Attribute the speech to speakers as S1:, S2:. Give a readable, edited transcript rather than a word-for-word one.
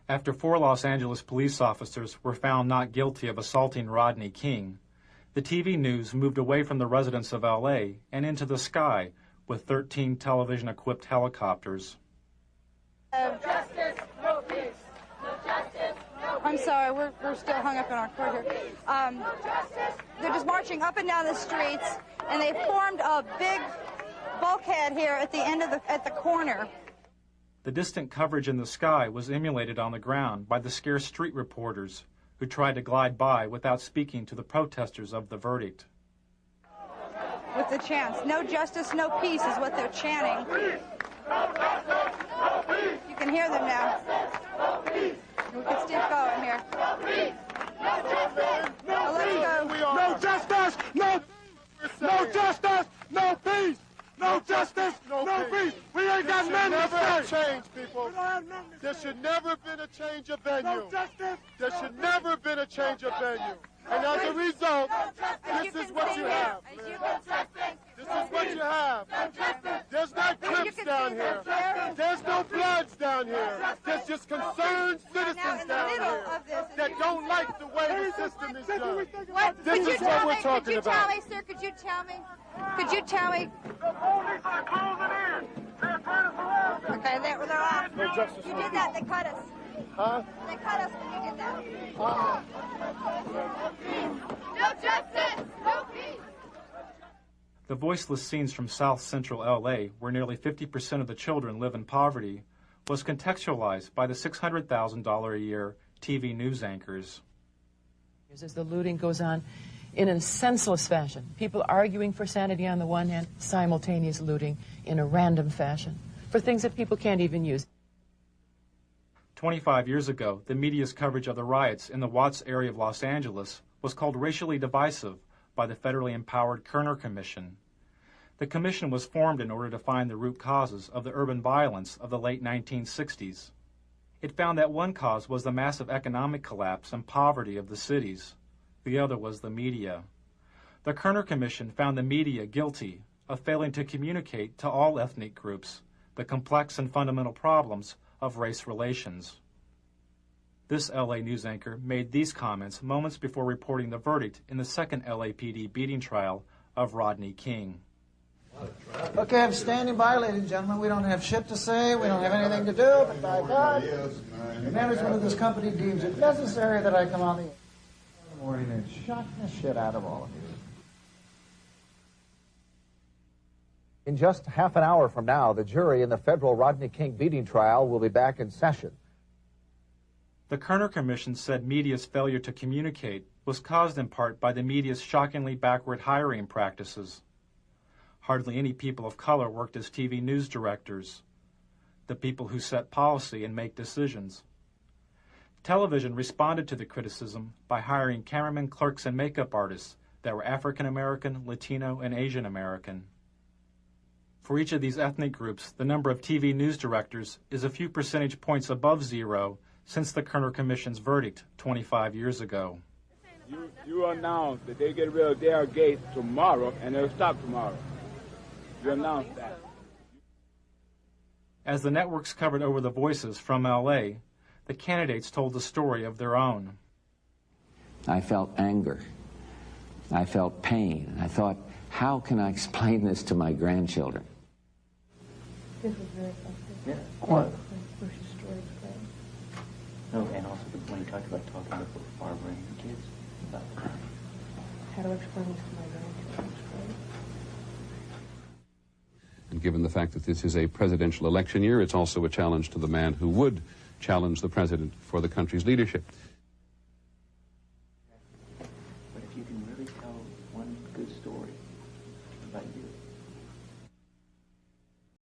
S1: After 4 Los Angeles police officers were found not guilty of assaulting Rodney King, the TV news moved away from the residents of L.A. and into the sky with 13 television-equipped helicopters.
S2: No justice, no peace. No justice, no peace. I'm sorry, we're still hung up in our court here. They're just marching up and down the streets, and they formed a big bulkhead here at the end of at the corner.
S1: The distant coverage in the sky was emulated on the ground by the scarce street reporters who tried to glide by without speaking to the protesters of the verdict.
S2: With the chants, no justice, no peace is what they're chanting. You can hear them now. We can still going here. Well, let's go.
S3: No justice, no justice, no peace. No justice, no peace. We ain't got none to say.
S4: Change, people. There should never have been a change of venue.
S3: No justice.
S4: There should never have been a change of venue. And as a result, this is what you have. This is what you have. There's not Crips down here. There's no Bloods down here. There's just concerned citizens down here that don't like the way the system is done. This is what we're talking about.
S2: Could you tell me, sir, could you tell me? Could you tell me?
S3: The police are closing in. They're trying to surround us.
S2: Okay, they're off.
S4: No justice,
S2: You
S4: no
S2: did that, they cut us.
S4: Huh?
S2: They cut us when you did that. No justice, no peace.
S1: The voiceless scenes from South Central L.A., where nearly 50% of the children live in poverty, was contextualized by the $600,000 a year TV news anchors.
S5: As the looting goes on in a senseless fashion, people arguing for sanity on the one hand, simultaneous looting in a random fashion for things that people can't even use.
S1: 25 years ago, the media's coverage of the riots in the Watts area of Los Angeles was called racially divisive by the federally empowered Kerner Commission. The commission was formed in order to find the root causes of the urban violence of the late 1960s. It found that one cause was the massive economic collapse and poverty of the cities. The other was the media. The Kerner Commission found the media guilty of failing to communicate to all ethnic groups the complex and fundamental problems of race relations. This LA news anchor made these comments moments before reporting the verdict in the second LAPD beating trial of Rodney King.
S6: Okay, I'm standing by, ladies and gentlemen. We don't have shit to say. We don't have anything to do. But by God, the management of this company deems it necessary that I come on the morning and shock the shit out of all of you.
S7: In just half an hour from now, the jury in the federal Rodney King beating trial will be back in session.
S1: The Kerner Commission said media's failure to communicate was caused in part by the media's shockingly backward hiring practices. Hardly any people of color worked as TV news directors, the people who set policy and make decisions. Television responded to the criticism by hiring cameramen, clerks, and makeup artists that were African American, Latino, and Asian American. For each of these ethnic groups, the number of TV news directors is a few percentage points above zero since the Kerner Commission's verdict 25 years ago.
S8: You announced that they get rid of their gate tomorrow and they'll stop tomorrow. You announced that.
S1: As the networks covered over the voices from L.A., the candidates told the story of their own.
S9: I felt anger. I felt pain. I thought, how can I explain this to my grandchildren?
S10: This was very effective.
S11: Yeah.
S10: What? First destroyed the
S11: No, and also when you talked about talking about Barbara and the kids, about
S10: how to explain this to my grandchildren.
S12: And given the fact that this is a presidential election year, it's also a challenge to the man who would challenge the president for the country's leadership.
S11: But if you can really tell one good story about you,